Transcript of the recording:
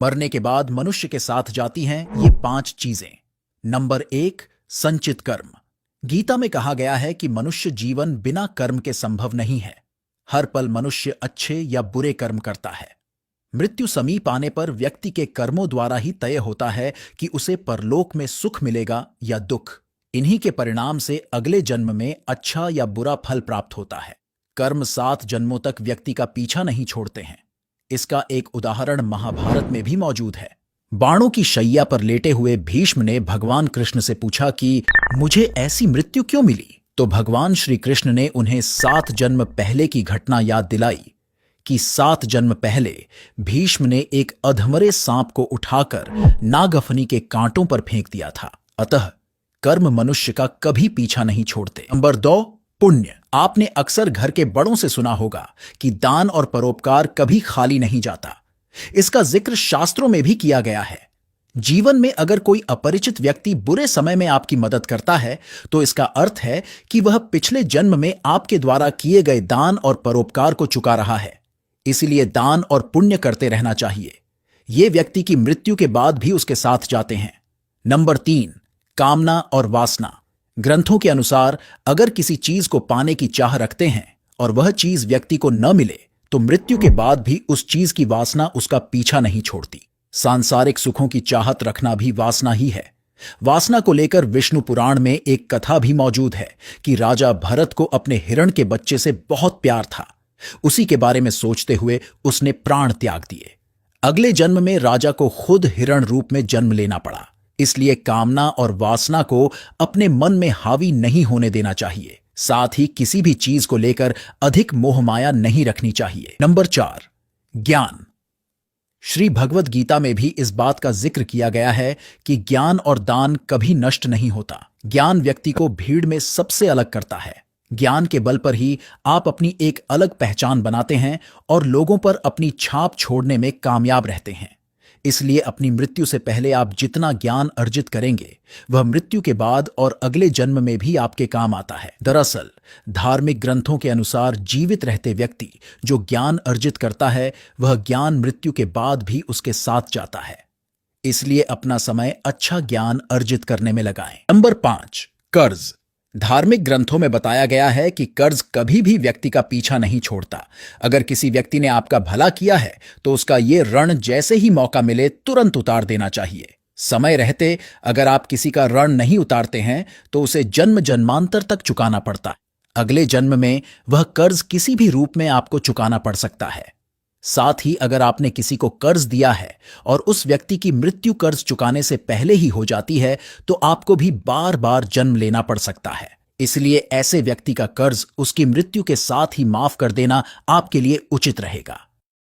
मरने के बाद मनुष्य के साथ जाती हैं ये 5 चीजें। नंबर 1, संचित कर्म। गीता में कहा गया है कि मनुष्य जीवन बिना कर्म के संभव नहीं है। हर पल मनुष्य अच्छे या बुरे कर्म करता है। मृत्यु समीप आने पर व्यक्ति के कर्मों द्वारा ही तय होता है कि उसे परलोक में सुख मिलेगा या दुख। इन्हीं के परिणाम से अगले जन्म में अच्छा या बुरा फल प्राप्त होता है। कर्म 7 जन्मों तक व्यक्ति का पीछा नहीं छोड़ते हैं। इसका एक उदाहरण महाभारत में भी मौजूद है। बाणों की शैया पर लेटे हुए भीष्म ने भगवान कृष्ण से पूछा कि मुझे ऐसी मृत्यु क्यों मिली? तो भगवान श्री कृष्ण ने उन्हें 7 जन्म पहले की घटना याद दिलाई कि 7 जन्म पहले भीष्म ने एक अधमरे सांप को उठाकर नागफनी के कांटों पर फेंक दिया था। अतः कर्म मनुष्य का कभी पीछा नहीं छोड़ते। नंबर 2, पुण्य। आपने अक्सर घर के बड़ों से सुना होगा कि दान और परोपकार कभी खाली नहीं जाता। इसका जिक्र शास्त्रों में भी किया गया है। जीवन में अगर कोई अपरिचित व्यक्ति बुरे समय में आपकी मदद करता है तो इसका अर्थ है कि वह पिछले जन्म में आपके द्वारा किए गए दान और परोपकार को चुका रहा है। इसलिए दान और पुण्य करते रहना चाहिए। ये व्यक्ति की मृत्यु के बाद भी उसके साथ जाते हैं। नंबर 3, कामना और वासना। ग्रंथों के अनुसार अगर किसी चीज को पाने की चाह रखते हैं और वह चीज व्यक्ति को न मिले तो मृत्यु के बाद भी उस चीज की वासना उसका पीछा नहीं छोड़ती। सांसारिक सुखों की चाहत रखना भी वासना ही है। वासना को लेकर विष्णु पुराण में एक कथा भी मौजूद है कि राजा भरत को अपने हिरण के बच्चे से बहुत प्यार था। उसी के बारे में सोचते हुए उसने प्राण त्याग दिए। अगले जन्म में राजा को खुद हिरण रूप में जन्म लेना पड़ा। इसलिए कामना और वासना को अपने मन में हावी नहीं होने देना चाहिए। साथ ही किसी भी चीज को लेकर अधिक मोहमाया नहीं रखनी चाहिए। नंबर 4, ज्ञान। श्री भगवद गीता में भी इस बात का जिक्र किया गया है कि ज्ञान और दान कभी नष्ट नहीं होता। ज्ञान व्यक्ति को भीड़ में सबसे अलग करता है। ज्ञान के बल पर ही आप अपनी एक अलग पहचान बनाते हैं और लोगों पर अपनी छाप छोड़ने में कामयाब रहते हैं। इसलिए अपनी मृत्यु से पहले आप जितना ज्ञान अर्जित करेंगे वह मृत्यु के बाद और अगले जन्म में भी आपके काम आता है। दरअसल धार्मिक ग्रंथों के अनुसार जीवित रहते व्यक्ति जो ज्ञान अर्जित करता है वह ज्ञान मृत्यु के बाद भी उसके साथ जाता है। इसलिए अपना समय अच्छा ज्ञान अर्जित करने में लगाएं। नंबर 5, कर्ज। धार्मिक ग्रंथों में बताया गया है कि कर्ज कभी भी व्यक्ति का पीछा नहीं छोड़ता। अगर किसी व्यक्ति ने आपका भला किया है तो उसका ये ऋण जैसे ही मौका मिले तुरंत उतार देना चाहिए। समय रहते अगर आप किसी का ऋण नहीं उतारते हैं तो उसे जन्म जन्मांतर तक चुकाना पड़ता है। अगले जन्म में वह कर्ज किसी भी रूप में आपको चुकाना पड़ सकता है। साथ ही अगर आपने किसी को कर्ज दिया है और उस व्यक्ति की मृत्यु कर्ज चुकाने से पहले ही हो जाती है तो आपको भी बार बार जन्म लेना पड़ सकता है। इसलिए ऐसे व्यक्ति का कर्ज उसकी मृत्यु के साथ ही माफ कर देना आपके लिए उचित रहेगा।